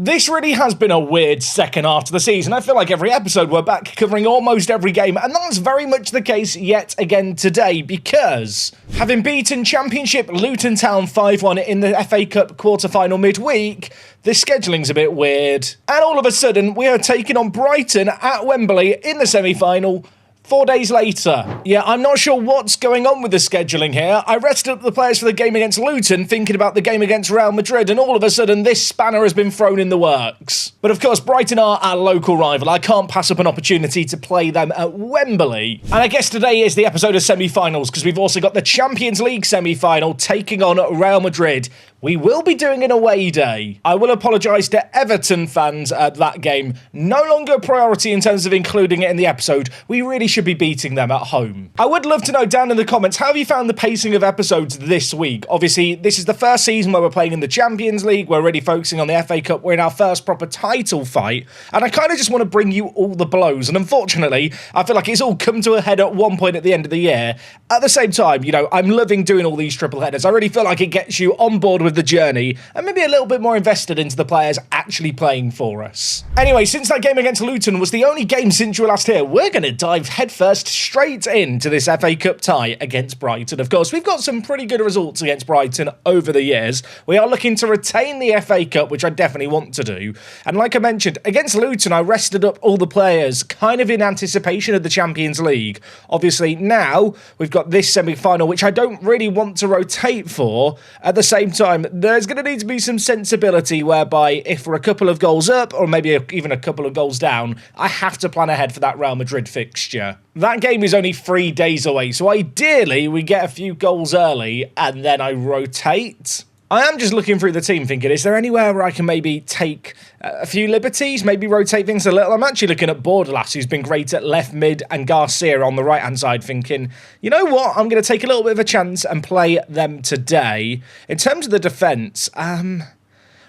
This really has been a weird second half to the season. I feel like every episode we're back covering almost every game, and that's very much the case yet again today, because having beaten Championship Luton Town 5-1 in the FA Cup quarter-final midweek, the scheduling's a bit weird. And all of a sudden, we are taking on Brighton at Wembley in the semi-final 4 days later. Yeah, I'm not sure what's going on with the scheduling here. I rested up the players for the game against Luton, thinking about the game against Real Madrid, and all of a sudden this spanner has been thrown in the works. But of course, Brighton are our local rival. I can't pass up an opportunity to play them at Wembley. And I guess today is the episode of semi-finals, because we've also got the Champions League semi-final taking on Real Madrid. We will be doing an away day. I will apologise to Everton fans at that game. No longer a priority in terms of including it in the episode. We really should be beating them at home. I would love to know down in the comments, how have you found the pacing of episodes this week? Obviously, this is the first season where we're playing in the Champions League. We're really focusing on the FA Cup. We're in our first proper title fight. And I kind of just want to bring you all the blows. And unfortunately, I feel like it's all come to a head at one point at the end of the year. At the same time, you know, I'm loving doing all these triple headers. I really feel like it gets you on board with the journey and maybe a little bit more invested into the players actually playing for us. Anyway, since that game against Luton was the only game since you were last here, we're going to dive headfirst straight into this FA Cup tie against Brighton. Of course, we've got some pretty good results against Brighton over the years. We are looking to retain the FA Cup, which I definitely want to do. And like I mentioned, against Luton, I rested up all the players kind of in anticipation of the Champions League. Obviously, now we've got this semi-final, which I don't really want to rotate for. At the same time, there's going to need to be some sensibility whereby if we're a couple of goals up or maybe even a couple of goals down, I have to plan ahead for that Real Madrid fixture. That game is only 3 days away, so ideally we get a few goals early and then I rotate. I am just looking through the team thinking, is there anywhere where I can maybe take a few liberties, maybe rotate things a little? I'm actually looking at Bordelas, who's been great at left mid, and Garcia on the right-hand side, thinking, you know what, I'm going to take a little bit of a chance and play them today. In terms of the defence,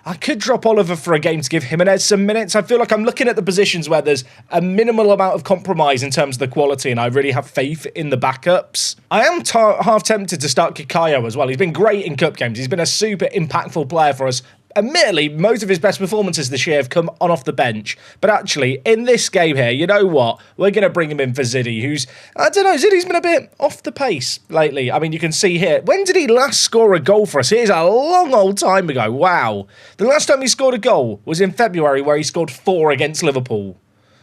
I could drop Oliver for a game to give Jimenez some minutes. I feel like I'm looking at the positions where there's a minimal amount of compromise in terms of the quality, and I really have faith in the backups. I am half tempted to start Kikayo as well. He's been great in cup games. He's been a super impactful player for us. Admittedly, most of his best performances this year have come on off the bench. But actually, in this game here, you know what? We're going to bring him in for Ziddy, who's, I don't know, Ziddy's been a bit off the pace lately. I mean, you can see here, when did he last score a goal for us? Here's a long old time ago. Wow. The last time he scored a goal was in February, where he scored 4 against Liverpool.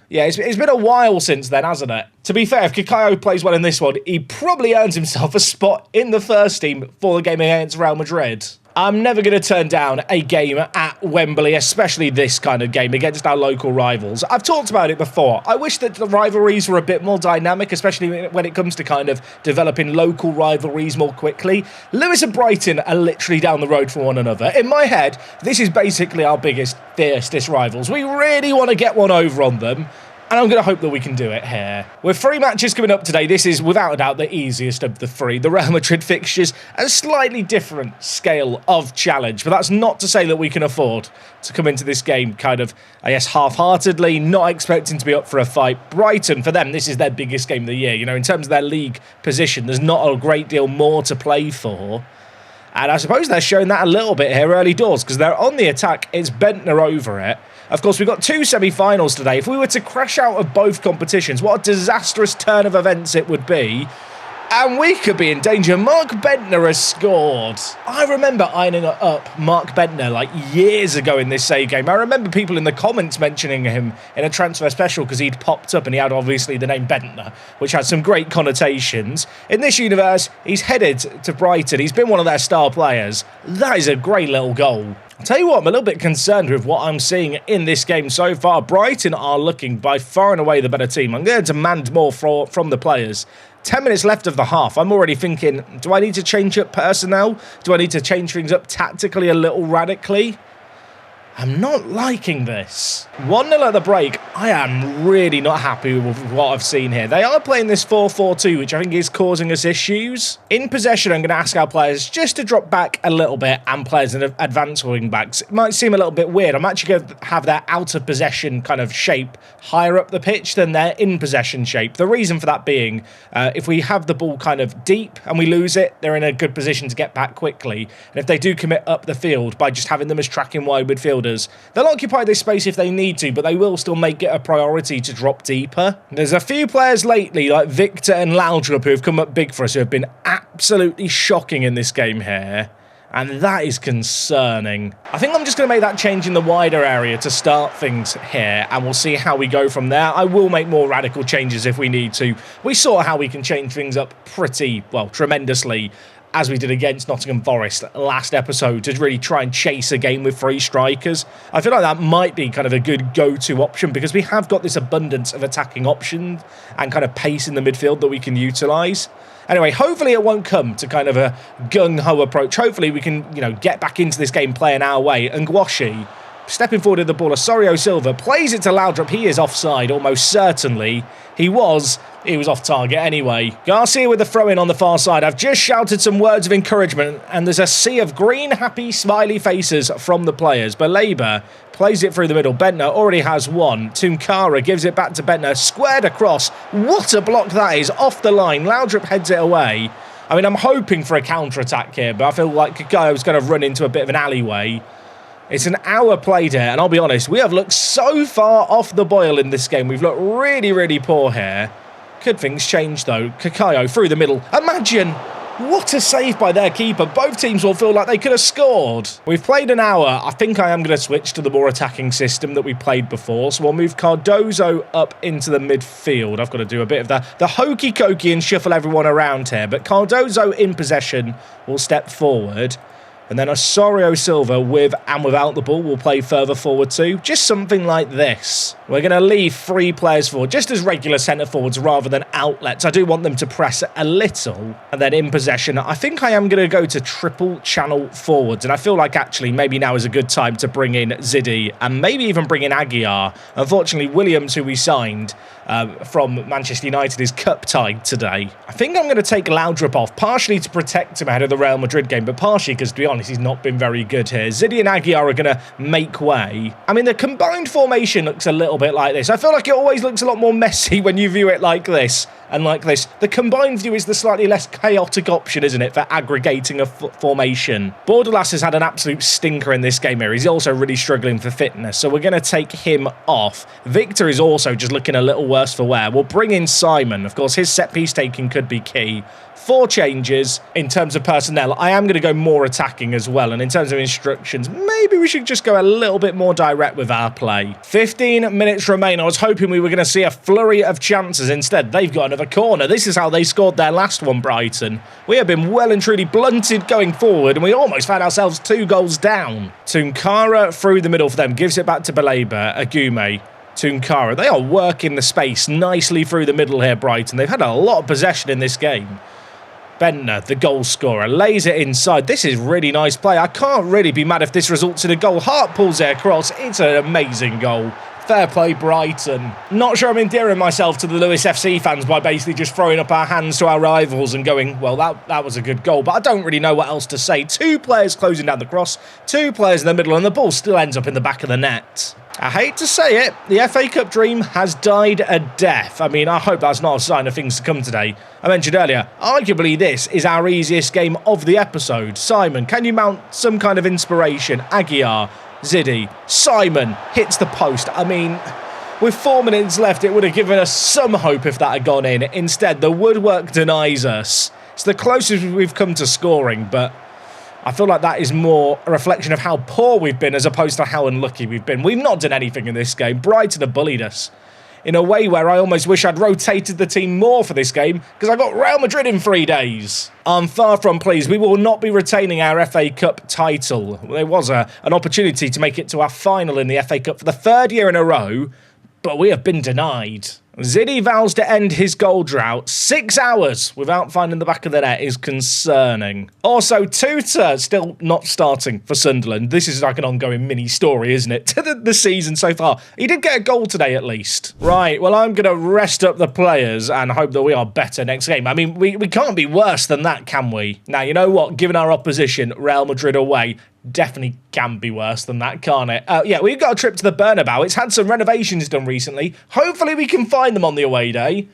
Yeah, it's been a while since then, hasn't it? To be fair, if Kikayo plays well in this one, he probably earns himself a spot in the first team for the game against Real Madrid. I'm never going to turn down a game at Wembley, especially this kind of game against our local rivals. I've talked about it before. I wish that the rivalries were a bit more dynamic, especially when it comes to kind of developing local rivalries more quickly. Lewis and Brighton are literally down the road from one another. In my head, this is basically our biggest, fiercest rivals. We really want to get one over on them. And I'm going to hope that we can do it here. With 3 matches coming up today, this is without a doubt the easiest of the 3. The Real Madrid fixtures, a slightly different scale of challenge. But that's not to say that we can afford to come into this game kind of, I guess, half-heartedly, not expecting to be up for a fight. Brighton, for them, this is their biggest game of the year. You know, in terms of their league position, there's not a great deal more to play for. And I suppose they're showing that a little bit here early doors, because they're on the attack. It's Bentner over it. Of course, we've got 2 semi-finals today. If we were to crash out of both competitions, what a disastrous turn of events it would be. And we could be in danger. Mark Bentner has scored. I remember ironing up Mark Bentner like years ago in this save game. I remember people in the comments mentioning him in a transfer special because he'd popped up and he had obviously the name Bentner, which had some great connotations. In this universe, he's headed to Brighton. He's been one of their star players. That is a great little goal. I'll tell you what, I'm a little bit concerned with what I'm seeing in this game so far. Brighton are looking by far and away the better team. I'm going to demand more from the players. 10 minutes left of the half. I'm already thinking, do I need to change up personnel? Do I need to change things up tactically a little radically? I'm not liking this. 1-0 at the break. I am really not happy with what I've seen here. They are playing this 4-4-2, which I think is causing us issues. In possession, I'm going to ask our players just to drop back a little bit and players in advanced wing backs. It might seem a little bit weird. I'm actually going to have their out of possession kind of shape higher up the pitch than their in possession shape. The reason for that being, if we have the ball kind of deep and we lose it, they're in a good position to get back quickly. And if they do commit up the field by just having them as tracking wide midfielders, midfielders. They'll occupy this space if they need to, but they will still make it a priority to drop deeper. There's a few players lately, like Victor and Laudrup, who have come up big for us, who have been absolutely shocking in this game here. And that is concerning. I think I'm just going to make that change in the wider area to start things here, and we'll see how we go from there. I will make more radical changes if we need to. We saw how we can change things up pretty, well, tremendously, as we did against Nottingham Forest last episode, to really try and chase a game with 3 strikers. I feel like that might be kind of a good go-to option, because we have got this abundance of attacking options and kind of pace in the midfield that we can utilise. Anyway, hopefully it won't come to kind of a gung-ho approach. Hopefully we can, get back into this game playing our way. And Gouache, stepping forward with the ball, Osorio Silva plays it to Laudrup. He is offside, almost certainly. He was off target anyway. Garcia with the throw-in on the far side. I've just shouted some words of encouragement, and there's a sea of green, happy, smiley faces from the players. Baleba plays it through the middle. Bentner already has one. Tunkara gives it back to Bentner. Squared across. What a block that is. Off the line. Laudrup heads it away. I mean, I'm hoping for a counter-attack here, but I feel like Kakayo's going to run into a bit of an alleyway. It's an hour played here, and I'll be honest, we have looked so far off the boil in this game. We've looked really, really poor here. Could things change, though? Kakayo through the middle. Imagine! What a save by their keeper. Both teams will feel like they could have scored. We've played an hour. I think I am going to switch to the more attacking system that we played before. So we'll move Cardozo up into the midfield. I've got to do a bit of the hokey-cokey and shuffle everyone around here. But Cardozo in possession will step forward. And then Osorio Silva with and without the ball will play further forward too. Just something like this. We're going to leave 3 players forward, just as regular centre forwards rather than outlets. I do want them to press a little. And then in possession, I think I am going to go to triple channel forwards. And I feel like actually maybe now is a good time to bring in Zidi and maybe even bring in Aguiar. Unfortunately, Williams, who we signed from Manchester United, is cup-tied today. I think I'm going to take Laudrup off, partially to protect him ahead of the Real Madrid game, but partially because, to be honest, he's not been very good here. Zidi and Aguiar are going to make way. I mean, the combined formation looks a little bit like this. I feel like it always looks a lot more messy when you view it like this and like this. The combined view is the slightly less chaotic option, isn't it, for aggregating a formation. Bordalas has had an absolute stinker in this game here. He's also really struggling for fitness, so we're going to take him off. Victor is also just looking a little worse for wear. We'll bring in Simon. Of course, his set-piece taking could be key. 4 changes in terms of personnel. I am going to go more attacking as well. And in terms of instructions, maybe we should just go a little bit more direct with our play. 15 minutes remain. I was hoping we were going to see a flurry of chances. Instead, they've got another corner. This is how they scored their last one, Brighton. We have been well and truly blunted going forward, and we almost found ourselves 2 goals down. Tunkara through the middle for them. Gives it back to Baleba. Agume. Tunkara. They are working the space nicely through the middle here, Brighton. They've had a lot of possession in this game. Bentner, the goal scorer, lays it inside. This is really nice play. I can't really be mad if this results in a goal. Hart pulls it across. It's an amazing goal. Fair play, Brighton. Not sure I'm endearing myself to the Lewis FC fans by basically just throwing up our hands to our rivals and going, well, that was a good goal, but I don't really know what else to say. 2 players closing down the cross, 2 players in the middle, and the ball still ends up in the back of the net. I hate to say it, the FA Cup dream has died a death. I mean, I hope that's not a sign of things to come today. I mentioned earlier, arguably this is our easiest game of the episode. Simon, can you mount some kind of inspiration? Aguiar, Zidi, Simon hits the post. I mean, with 4 minutes left, it would have given us some hope if that had gone in. Instead, the woodwork denies us. It's the closest we've come to scoring, but I feel like that is more a reflection of how poor we've been as opposed to how unlucky we've been. We've not done anything in this game. Brighton have bullied us in a way where I almost wish I'd rotated the team more for this game because I got Real Madrid in 3 days. I'm far from pleased. We will not be retaining our FA Cup title. There was an opportunity to make it to our final in the FA Cup for the 3rd year in a row, but we have been denied. Zidi vows to end his goal drought. 6 hours without finding the back of the net is concerning. Also, Tuta still not starting for Sunderland. This is like an ongoing mini story, isn't it, to the season so far. He did get a goal today, at least. Right, well, I'm going to rest up the players and hope that we are better next game. I mean, we can't be worse than that, can we? Now, you know what? Given our opposition, Real Madrid away, definitely can be worse than that, can't it? Yeah, we've got a trip to the Bernabeu. It's had some renovations done recently. Hopefully we can find them on the away day.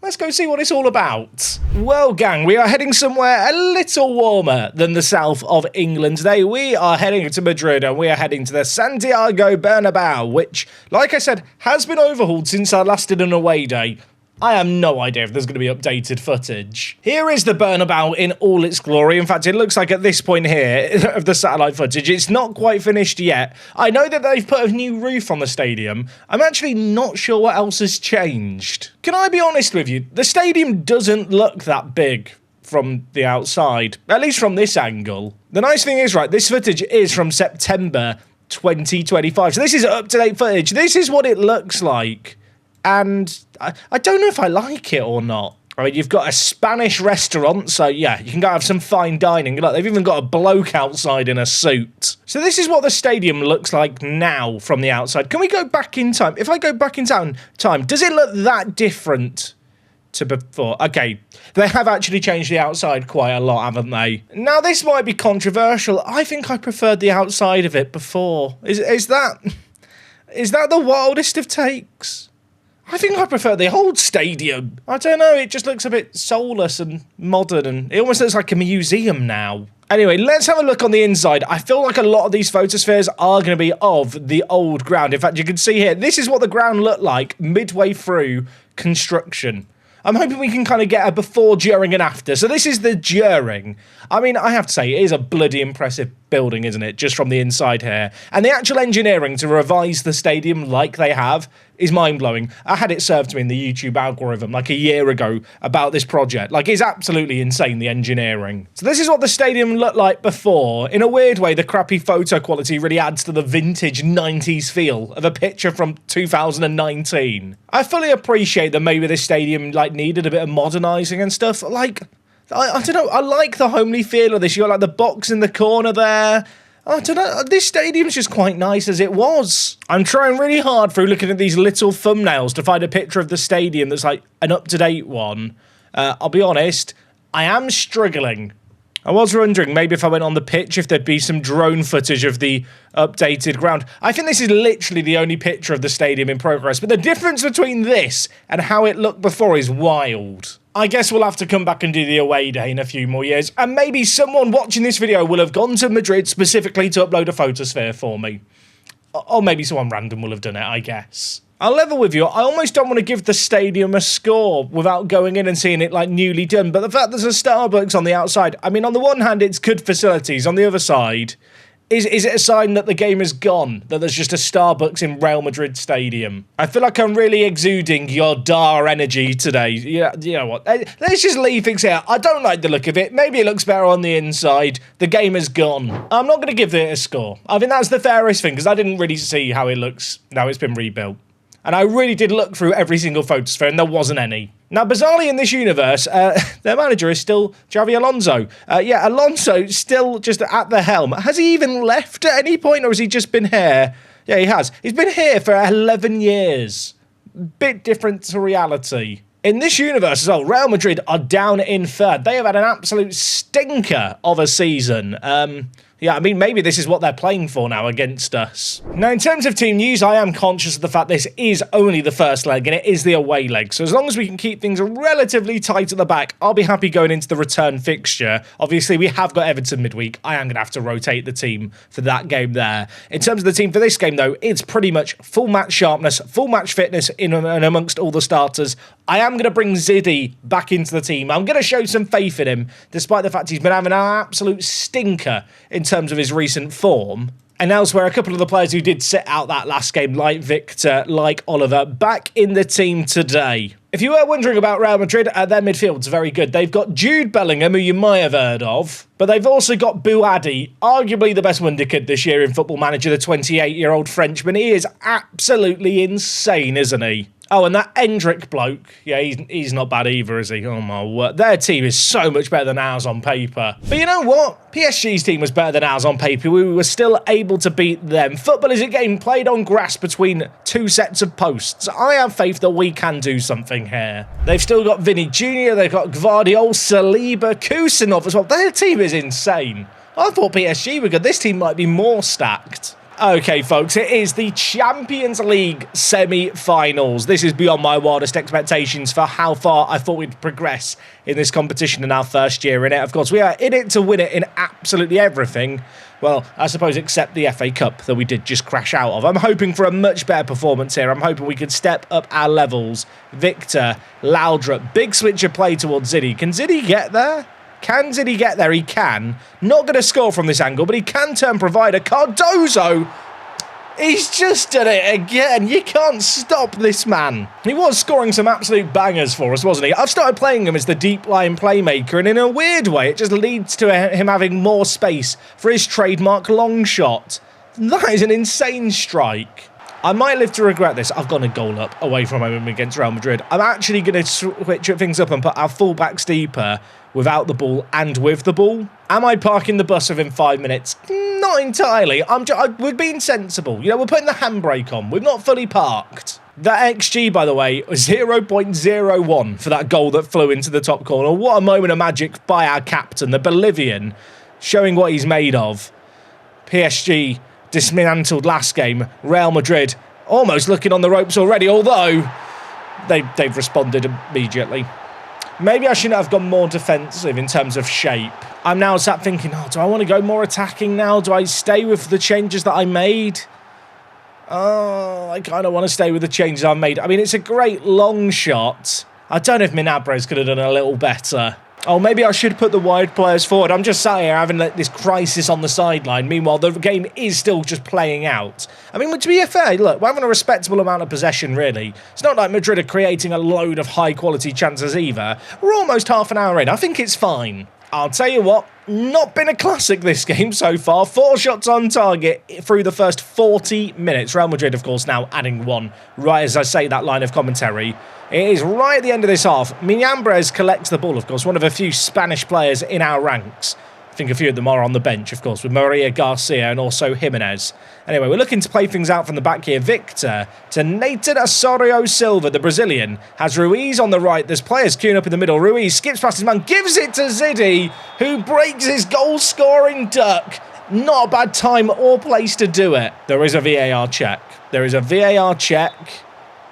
Let's go see what it's all about. Well, gang, we are heading somewhere a little warmer than the south of England today. We are heading to Madrid and we are heading to the Santiago Bernabeu, which, like I said, has been overhauled since I last did an away day. I have no idea if there's going to be updated footage. Here is the Bernabeu in all its glory. In fact, it looks like at this point here of the satellite footage, it's not quite finished yet. I know that they've put a new roof on the stadium. I'm actually not sure what else has changed. Can I be honest with you? The stadium doesn't look that big from the outside, at least from this angle. The nice thing is, right, this footage is from September 2025. So this is up-to-date footage. This is what it looks like. And I don't know if I like it or not. I mean, you've got a Spanish restaurant, so yeah, you can go have some fine dining. Look, they've even got a bloke outside in a suit. So this is what the stadium looks like now from the outside. Can we go back in time? If I go back in time, does it look that different to before? Okay, they have actually changed the outside quite a lot, haven't they? Now, this might be controversial. I think I preferred the outside of it before. Is that the wildest of takes? I think I prefer the old stadium. I don't know, it just looks a bit soulless and modern, and it almost looks like a museum now. Anyway, let's have a look on the inside. I feel like a lot of these photospheres are going to be of the old ground. In fact, you can see here, this is what the ground looked like midway through construction. I'm hoping we can kind of get a before, during, and after. So this is the during. I mean, I have to say, it is a bloody impressive building, isn't it? Just from the inside here. And the actual engineering to revise the stadium like they have is mind-blowing. I had it served to me in the YouTube algorithm like a year ago about this project. Like, it's absolutely insane, the engineering. So this is what the stadium looked like before. In a weird way, the crappy photo quality really adds to the vintage 90s feel of a picture from 2019. I fully appreciate that maybe this stadium, like, needed a bit of modernising and stuff. Like, I don't know, I like the homely feel of this. You got, like, the box in the corner there. I don't know, this stadium's just quite nice as it was. I'm trying really hard through looking at these little thumbnails to find a picture of the stadium that's like an up-to-date one. I'll be honest, I am struggling. I was wondering maybe if I went on the pitch if there'd be some drone footage of the updated ground. I think this is literally the only picture of the stadium in progress, but the difference between this and how it looked before is wild. I guess we'll have to come back and do the away day in a few more years, and maybe someone watching this video will have gone to Madrid specifically to upload a photosphere for me. Or maybe someone random will have done it, I guess. I'll level with you, I almost don't want to give the stadium a score without going in and seeing it like newly done, but the fact there's a Starbucks on the outside, I mean, on the one hand it's good facilities, on the other side, is it a sign that the game is gone? That there's just a Starbucks in Real Madrid Stadium? I feel like I'm really exuding your Dar energy today. Yeah, you know what? Let's just leave things here. I don't like the look of it. Maybe it looks better on the inside. The game is gone. I'm not going to give it a score. I think that's the fairest thing, because I didn't really see how it looks now it's been rebuilt. And I really did look through every single photosphere, and there wasn't any. Now, bizarrely in this universe, their manager is still Xavi Alonso. Yeah, Alonso still just at the helm. Has he even left at any point, or has he just been here? Yeah, he has. He's been here for 11 years. Bit different to reality. In this universe as well, Real Madrid are down in third. They have had an absolute stinker of a season. Yeah, I mean, maybe this is what they're playing for now against us. Now, in terms of team news, I am conscious of the fact this is only the first leg, and it is the away leg. So as long as we can keep things relatively tight at the back, I'll be happy going into the return fixture. Obviously, we have got Everton midweek. I am going to have to rotate the team for that game there. In terms of the team for this game, though, it's pretty much full match sharpness, full match fitness in and amongst all the starters. I am going to bring Ziddy back into the team. I'm going to show some faith in him, despite the fact he's been having an absolute stinker in terms of his recent form. And elsewhere, a couple of the players who did sit out that last game, like Victor, like Oliver, back in the team today. If you were wondering about Real Madrid, their midfield's very good. They've got Jude Bellingham, who you might have heard of, but they've also got Bouhaddi, arguably the best wonder kid this year in Football Manager, the 28-year-old Frenchman. He is absolutely insane, isn't he? Oh, and that Endrick bloke, yeah, he's not bad either, is he? Oh my word. Their team is so much better than ours on paper. But you know what? PSG's team was better than ours on paper. We were still able to beat them. Football is a game played on grass between two sets of posts. I have faith that we can do something here. They've still got Vinny Jr., they've got Gvardiol, Saliba, Kusanov as well. Their team is insane. I thought PSG were good. This team might be more stacked. Okay, folks, it is the Champions League semi-finals. This is beyond my wildest expectations for how far I thought we'd progress in this competition in our first year in it. Of course, we are in it to win it in absolutely everything. Well, I suppose except the FA Cup that we did just crash out of. I'm hoping for a much better performance here. I'm hoping we could step up our levels. Victor, Laudrup, big switch of play towards Ziddy. Can Ziddy get there? Can Ziddy get there? He can. Not going to score from this angle, but he can turn provider. Cardozo! He's just done it again. You can't stop this man. He was scoring some absolute bangers for us, wasn't he? I've started playing him as the deep line playmaker, and in a weird way, it just leads to him having more space for his trademark long shot. That is an insane strike. I might live to regret this. I've gone a goal up away from home against Real Madrid. I'm actually going to switch things up and put our fullbacks deeper without the ball and with the ball. Am I parking the bus within 5 minutes? Not entirely. We're being sensible. You know, we're putting the handbrake on. We've not fully parked. That XG, by the way, was 0.01 for that goal that flew into the top corner. What a moment of magic by our captain, the Bolivian, showing what he's made of. PSG dismantled last game. Real Madrid almost looking on the ropes already, although they've responded immediately. Maybe I shouldn't have gone more defensive in terms of shape. I'm now sat thinking, do I want to go more attacking now? Do I stay with the changes that I made? I kind of want to stay with the changes I've made. I mean, it's a great long shot. I don't know if Minabrez could have done a little better. Oh, maybe I should put the wide players forward. I'm just sat here having this crisis on the sideline. Meanwhile, the game is still just playing out. I mean, to be fair, look, we're having a respectable amount of possession, really. It's not like Madrid are creating a load of high-quality chances either. We're almost half an hour in. I think it's fine. I'll tell you what, not been a classic this game so far. 4 shots on target through the first 40 minutes. Real Madrid, of course, now adding one, right as I say that line of commentary. It is right at the end of this half. Minabrez collects the ball, of course, one of a few Spanish players in our ranks. I think a few of them are on the bench, of course, with Maria Garcia and also Jimenez. Anyway, we're looking to play things out from the back here. Victor to Nathan Osorio Silva, the Brazilian. Has Ruiz on the right. There's players queuing up in the middle. Ruiz skips past his man, gives it to Ziddy, who breaks his goal-scoring duck. Not a bad time or place to do it. There is a VAR check. There is a VAR check.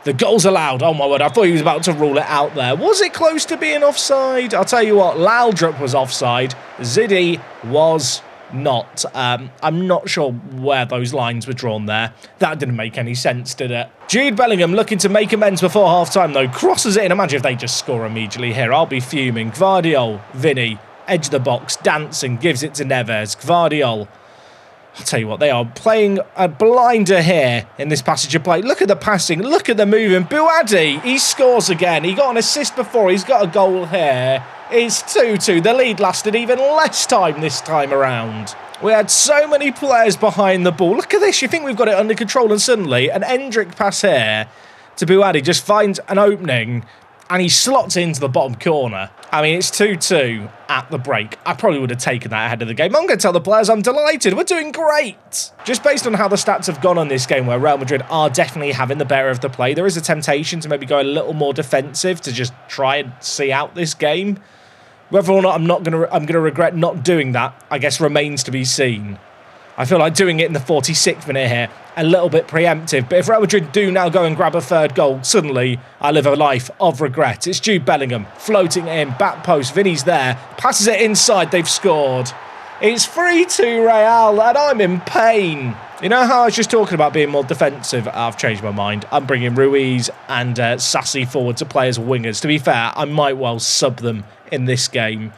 The goal's allowed. Oh, my word. I thought he was about to rule it out there. Was it close to being offside? I'll tell you what. Laudrup was offside. Ziddy was not. I'm not sure where those lines were drawn there. That didn't make any sense, did it? Jude Bellingham looking to make amends before half-time, though. Crosses it in. Imagine if they just score immediately here. I'll be fuming. Gvardiol, Vinny, edge of the box, dancing, gives it to Neves. Gvardiol. I'll tell you what, they are playing a blinder here in this passage of play. Look at the passing. Look at the moving. Buadi, he scores again. He got an assist before. He's got a goal here. It's 2-2. The lead lasted even less time this time around. We had so many players behind the ball. Look at this. You think we've got it under control, and suddenly an Endrick pass here to Buadi just finds an opening and he slots into the bottom corner. I mean, it's 2-2 at the break. I probably would have taken that ahead of the game. I'm going to tell the players I'm delighted. We're doing great. Just based on how the stats have gone on this game, where Real Madrid are definitely having the better of the play, there is a temptation to maybe go a little more defensive to just try and see out this game. Whether or not I'm going to regret not doing that, I guess remains to be seen. I feel like doing it in the 46th minute here, a little bit preemptive. But if Real Madrid do now go and grab a third goal, suddenly I live a life of regret. It's Jude Bellingham floating in, back post. Vinny's there, passes it inside, they've scored. It's 3-2 Real, and I'm in pain. You know how I was just talking about being more defensive? I've changed my mind. I'm bringing Ruiz and Sassy forward to play as wingers. To be fair, I might well sub them in this game.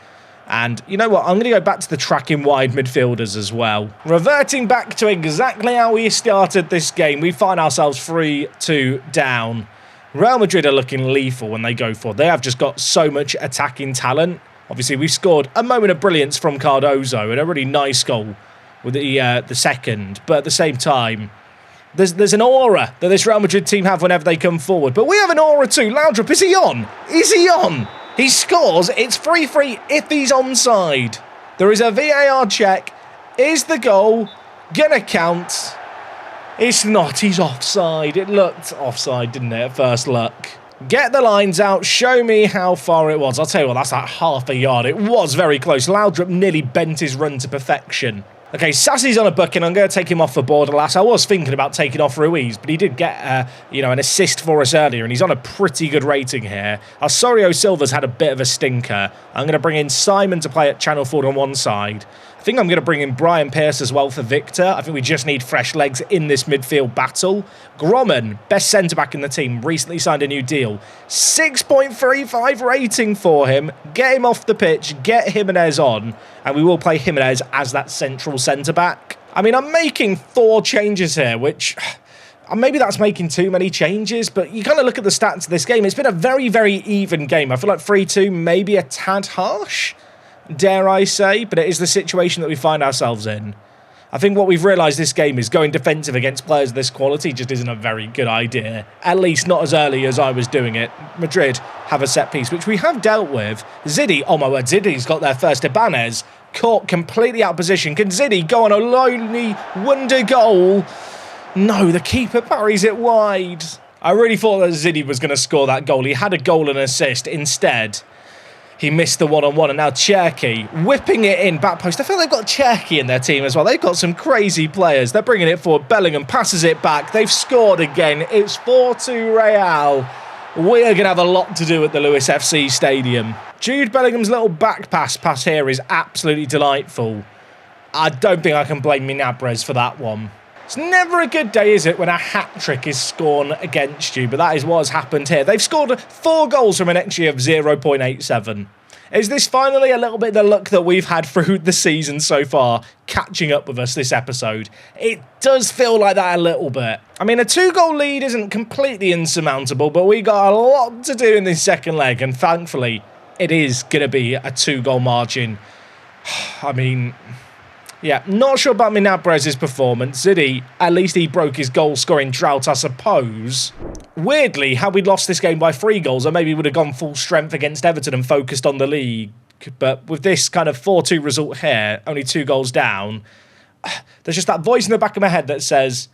And you know what? I'm going to go back to the tracking wide midfielders as well. Reverting back to exactly how we started this game, we find ourselves 3-2 down. Real Madrid are looking lethal when they go forward. They have just got so much attacking talent. Obviously, we scored a moment of brilliance from Cardozo and a really nice goal with the second. But at the same time, there's an aura that this Real Madrid team have whenever they come forward. But we have an aura too. Laudrup, is he on? Is he on? He scores. It's 3-3 if he's onside. There is a VAR check. Is the goal gonna count? It's not. He's offside. It looked offside, didn't it, at first look? Get the lines out. Show me how far it was. I'll tell you what, that's like half a yard. It was very close. Laudrup nearly bent his run to perfection. Okay, Sassy's on a booking. I'm going to take him off for Borderlass. I was thinking about taking off Ruiz, but he did get, an assist for us earlier, and he's on a pretty good rating here. Osorio Silva's had a bit of a stinker. I'm going to bring in Simon to play at channel forward on one side. I think I'm going to bring in Brian Pearce as well for Victor. I think we just need fresh legs in this midfield battle. Grommen, best centre-back in the team, recently signed a new deal. 6.35 rating for him. Get him off the pitch, get Jimenez on, and we will play Jimenez as that central centre-back. I mean, I'm making 4 changes here, which... maybe that's making too many changes, but you kind of look at the stats of this game. It's been a very, very even game. I feel like 3-2 maybe a tad harsh, dare I say, but it is the situation that we find ourselves in. I think what we've realised this game is going defensive against players of this quality just isn't a very good idea. At least not as early as I was doing it. Madrid have a set piece, which we have dealt with. Ziddy, oh my word, Ziddy's got their first. Ibanez, caught completely out of position. Can Ziddy go on a lonely wonder goal? No, the keeper parries it wide. I really thought that Ziddy was going to score that goal. He had a goal and assist. Instead, he missed the one-on-one, and now Cherky whipping it in back post. I feel they've got Cherky in their team as well. They've got some crazy players. They're bringing it forward. Bellingham passes it back. They've scored again. It's 4-2 Real. We are going to have a lot to do at the Lewis FC Stadium. Jude Bellingham's little back pass here is absolutely delightful. I don't think I can blame Minabrez for that one. It's never a good day, is it, when a hat-trick is scored against you, but that is what has happened here. They've scored 4 goals from an XG of 0.87. Is this finally a little bit the luck that we've had through the season so far catching up with us this episode? It does feel like that a little bit. I mean, a 2-goal lead isn't completely insurmountable, but we got a lot to do in this second leg, and thankfully, it is going to be a 2-goal margin. I mean... yeah, not sure about Minabrez's performance. Ziddy, at least he broke his goal-scoring drought, I suppose. Weirdly, had we lost this game by 3 goals, I maybe would have gone full strength against Everton and focused on the league. But with this kind of 4-2 result here, only 2 goals down, there's just that voice in the back of my head that says,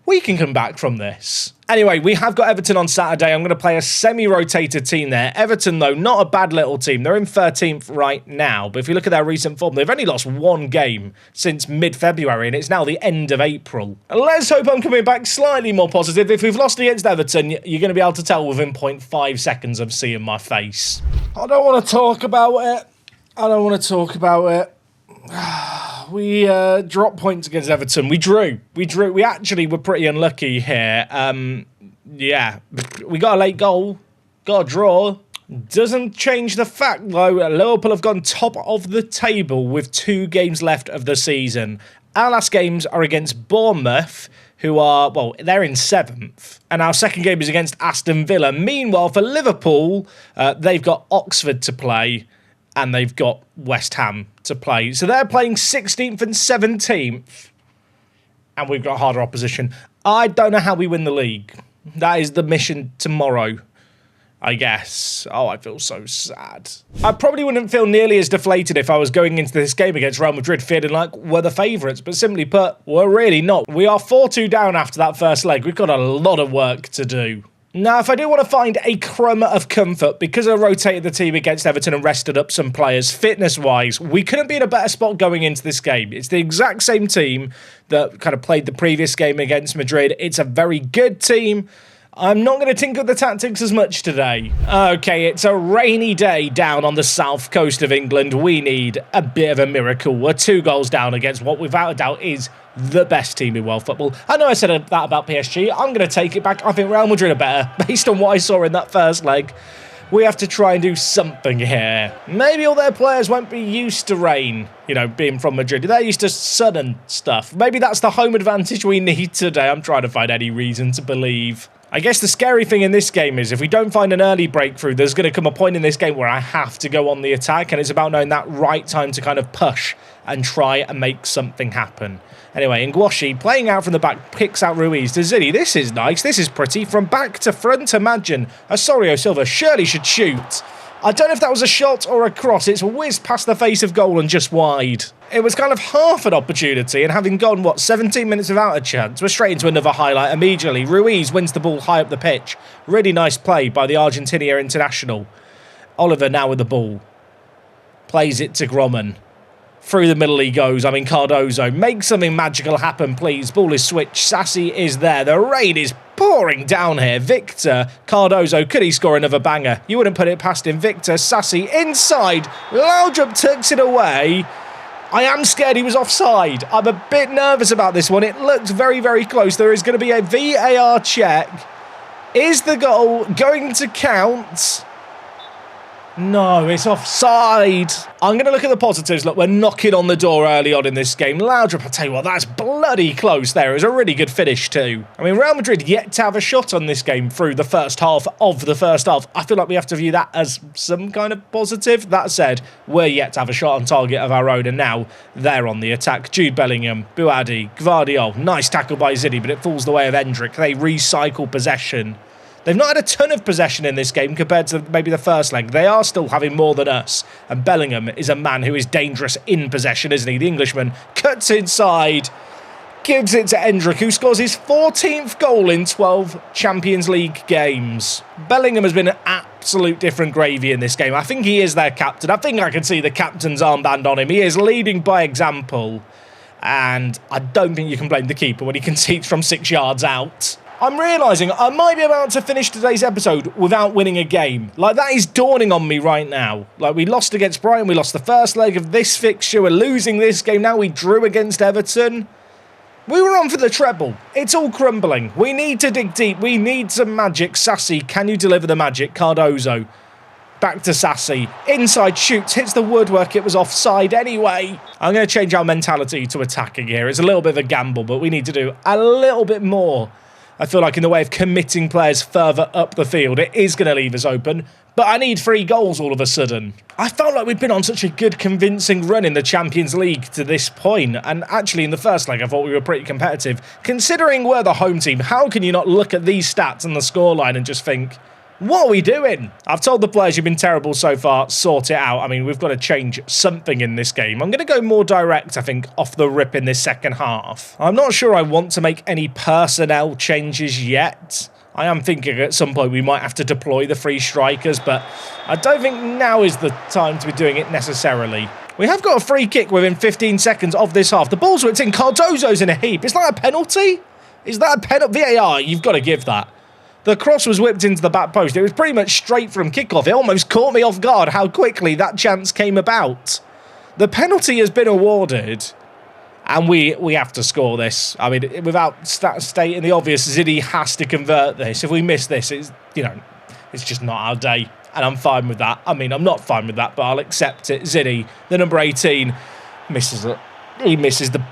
we can come back from this. Anyway, we have got Everton on Saturday. I'm going to play a semi-rotated team there. Everton, though, not a bad little team. They're in 13th right now. But if you look at their recent form, they've only lost 1 game since mid-February, and it's now the end of April. And let's hope I'm coming back slightly more positive. If we've lost against Everton, you're going to be able to tell within 0.5 seconds of seeing my face. I don't want to talk about it. I don't want to talk about it. We dropped points against Everton. We drew. We actually were pretty unlucky here. Yeah, we got a late goal. Got a draw. Doesn't change the fact, though, Liverpool have gone top of the table with 2 games left of the season. Our last games are against Bournemouth, who are, well, they're in 7th. And our second game is against Aston Villa. Meanwhile, for Liverpool, they've got Oxford to play. And they've got West Ham to play. So they're playing 16th and 17th. And we've got harder opposition. I don't know how we win the league. That is the mission tomorrow, I guess. Oh, I feel so sad. I probably wouldn't feel nearly as deflated if I was going into this game against Real Madrid feeling like we're the favourites. But simply put, we're really not. We are 4-2 down after that first leg. We've got a lot of work to do. Now, if I do want to find a crumb of comfort, because I rotated the team against Everton and rested up some players, fitness-wise, we couldn't be in a better spot going into this game. It's the exact same team that kind of played the previous game against Madrid. It's a very good team. I'm not going to tinker with the tactics as much today. Okay, it's a rainy day down on the south coast of England. We need a bit of a miracle. We're 2 goals down against what, without a doubt, is the best team in world football. I know I said that about PSG. I'm going to take it back. I think Real Madrid are better, based on what I saw in that first leg. We have to try and do something here. Maybe all their players won't be used to rain, you know, being from Madrid. They're used to sun and stuff. Maybe that's the home advantage we need today. I'm trying to find any reason to believe. I guess the scary thing in this game is if we don't find an early breakthrough, there's going to come a point in this game where I have to go on the attack, and it's about knowing that right time to kind of push and try and make something happen. Anyway, Nguashi playing out from the back, picks out Ruiz to Ziddy. This is nice. This is pretty. From back to front, imagine. Osorio Silva surely should shoot. I don't know if that was a shot or a cross. It's whizzed past the face of goal and just wide. It was kind of half an opportunity, and having gone, 17 minutes without a chance, we're straight into another highlight immediately. Ruiz wins the ball high up the pitch. Really nice play by the Argentina international. Oliver now with the ball. Plays it to Grommen. Through the middle he goes. I mean, Cardozo, make something magical happen, please. Ball is switched. Sassy is there. The rain is pouring down here. Victor, Cardozo, could he score another banger? You wouldn't put it past him. Victor, Sassy, inside. Laudrup tucks it away. I am scared he was offside. I'm a bit nervous about this one. It looked very, very close. There is going to be a VAR check. Is the goal going to count? No, it's offside. I'm going to look at the positives. Look, we're knocking on the door early on in this game. Laudrup, I tell you what, that's bloody close there. It was a really good finish too. I mean, Real Madrid yet to have a shot on this game through the first half of the first half. I feel like we have to view that as some kind of positive. That said, we're yet to have a shot on target of our own, and now they're on the attack. Jude Bellingham, Buadi, Gvardiol. Nice tackle by Zidane, but it falls the way of Endrick. They recycle possession. They've not had a ton of possession in this game compared to maybe the first leg. They are still having more than us. And Bellingham is a man who is dangerous in possession, isn't he? The Englishman cuts inside, gives it to Endrick, who scores his 14th goal in 12 Champions League games. Bellingham has been an absolute different gravy in this game. I think he is their captain. I think I can see the captain's armband on him. He is leading by example. And I don't think you can blame the keeper when he concedes from 6 yards out. I'm realising I might be about to finish today's episode without winning a game. Like, that is dawning on me right now. Like, we lost against Brighton, we lost the first leg of this fixture, we're losing this game, now we drew against Everton. We were on for the treble. It's all crumbling. We need to dig deep, we need some magic. Sassy, can you deliver the magic? Cardozo. Back to Sassy. Inside shoots, hits the woodwork, it was offside anyway. I'm going to change our mentality to attacking here. It's a little bit of a gamble, but we need to do a little bit more. I feel like in the way of committing players further up the field, it is going to leave us open. But I need 3 goals all of a sudden. I felt like we'd been on such a good, convincing run in the Champions League to this point. And actually, in the first leg, I thought we were pretty competitive. Considering we're the home team, how can you not look at these stats and the scoreline and just think, what are we doing? I've told the players you've been terrible so far, sort it out. I mean, we've got to change something in this game. I'm going to go more direct, I think, off the rip in this second half. I'm not sure I want to make any personnel changes yet. I am thinking at some point we might have to deploy the 3 strikers, but I don't think now is the time to be doing it necessarily. We have got a free kick within 15 seconds of this half. The ball's whipped in, Cardozo's in a heap. Is that a penalty? Is that a penalty? VAR, you've got to give that. The cross was whipped into the back post. It was pretty much straight from kickoff. It almost caught me off guard how quickly that chance came about. The penalty has been awarded, and we have to score this. I mean, without stating the obvious, Zidane has to convert this. If we miss this, it's just not our day, and I'm fine with that. I mean, I'm not fine with that, but I'll accept it. Zidane, the number 18, misses it. He misses the...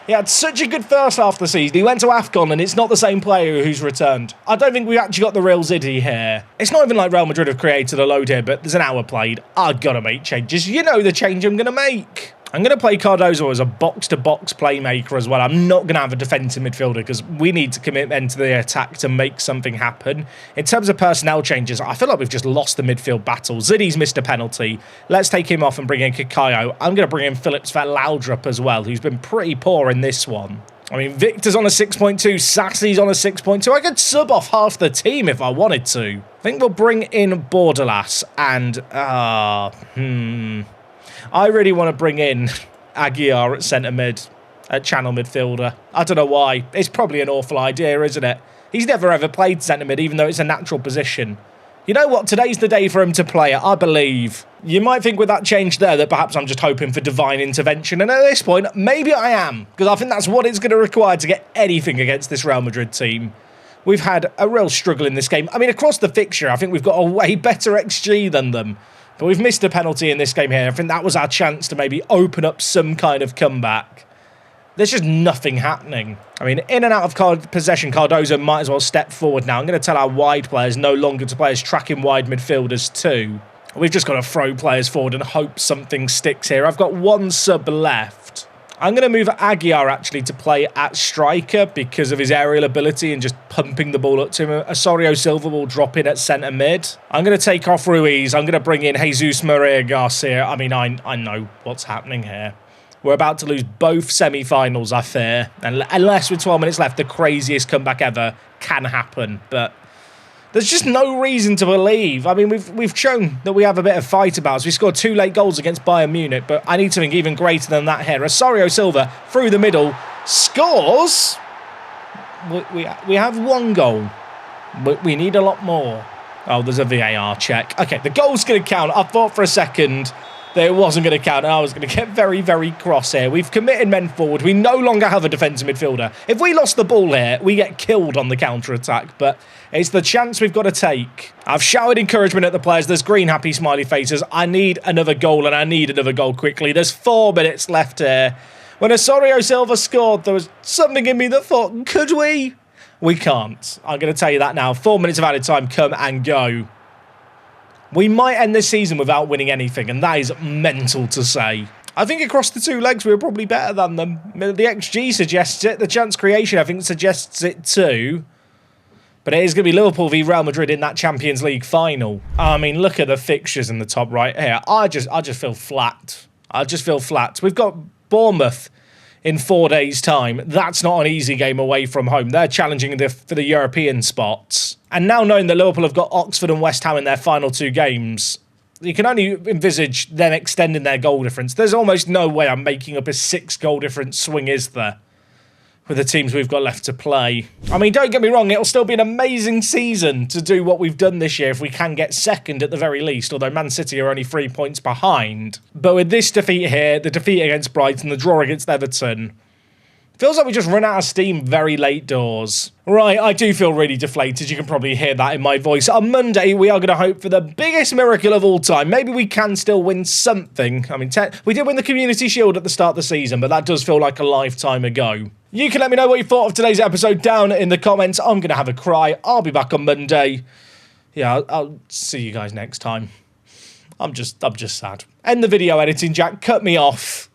He had such a good first half of the season. He went to AFCON and it's not the same player who's returned. I don't think we actually got the real Zidane here. It's not even like Real Madrid have created a load here, but there's an hour played. I've got to make changes. You know the change I'm going to make. I'm going to play Cardozo as a box-to-box playmaker as well. I'm not going to have a defensive midfielder because we need to commit into the attack to make something happen. In terms of personnel changes, I feel like we've just lost the midfield battle. Zidane's missed a penalty. Let's take him off and bring in Kakayo. I'm going to bring in Phillips for Laudrup as well, who's been pretty poor in this one. I mean, Victor's on a 6.2, Sassy's on a 6.2. I could sub off half the team if I wanted to. I think we'll bring in Bordalas and... I really want to bring in Aguiar at centre mid, at channel midfielder. I don't know why. It's probably an awful idea, isn't it? He's never ever played centre mid, even though it's a natural position. You know what? Today's the day for him to play it, I believe. You might think with that change there that perhaps I'm just hoping for divine intervention. And at this point, maybe I am. Because I think that's what it's going to require to get anything against this Real Madrid team. We've had a real struggle in this game. I mean, across the fixture, I think we've got a way better XG than them. But we've missed a penalty in this game here. I think that was our chance to maybe open up some kind of comeback. There's just nothing happening. I mean, in and out of possession, Cardozo might as well step forward now. I'm going to tell our wide players no longer to play as tracking wide midfielders too. We've just got to throw players forward and hope something sticks here. I've got 1 sub left. I'm going to move Aguiar actually to play at striker because of his aerial ability and just pumping the ball up to him. Osorio Silva will drop in at centre mid. I'm going to take off Ruiz. I'm going to bring in Jesus Maria Garcia. I mean, I know what's happening here. We're about to lose both semi-finals, I fear. And unless with 12 minutes left, the craziest comeback ever can happen. But There's just no reason to believe. I mean, we've shown that we have a bit of fight about us. We scored 2 late goals against Bayern Munich, but I need something even greater than that here. Osorio Silva through the middle scores. We have 1 goal, but we need a lot more. Oh, there's a VAR check. Okay, the goal's going to count. I thought for a second that it wasn't going to count, and I was going to get very, very cross here. We've committed men forward. We no longer have a defensive midfielder. If we lost the ball here, we get killed on the counter-attack, but it's the chance we've got to take. I've shouted encouragement at the players. There's green, happy, smiley faces. I need another goal, and I need another goal quickly. There's 4 minutes left here. When Osorio Silva scored, there was something in me that thought, could we? We can't. I'm going to tell you that now. 4 minutes of added time, come and go. We might end this season without winning anything, and that is mental to say. I think across the 2 legs, we were probably better than them. The XG suggests it. The chance creation, I think, suggests it too. But it is going to be Liverpool v Real Madrid in that Champions League final. I mean, look at the fixtures in the top right here. I just feel flat. I just feel flat. We've got Bournemouth in 4 days' time. That's not an easy game away from home. They're challenging for the European spots. And now knowing that Liverpool have got Oxford and West Ham in their final 2 games, you can only envisage them extending their goal difference. There's almost no way I'm making up a 6-goal difference swing, is there? With the teams we've got left to play. I mean, don't get me wrong, it'll still be an amazing season to do what we've done this year if we can get second at the very least, although Man City are only 3 points behind. But with this defeat here, the defeat against Brighton, the draw against Everton, feels like we just run out of steam very late doors. Right, I do feel really deflated. You can probably hear that in my voice. On Monday, we are going to hope for the biggest miracle of all time. Maybe we can still win something. I mean, we did win the Community Shield at the start of the season, but that does feel like a lifetime ago. You can let me know what you thought of today's episode down in the comments. I'm going to have a cry. I'll be back on Monday. Yeah, I'll see you guys next time. I'm just sad. End the video editing, Jack. Cut me off.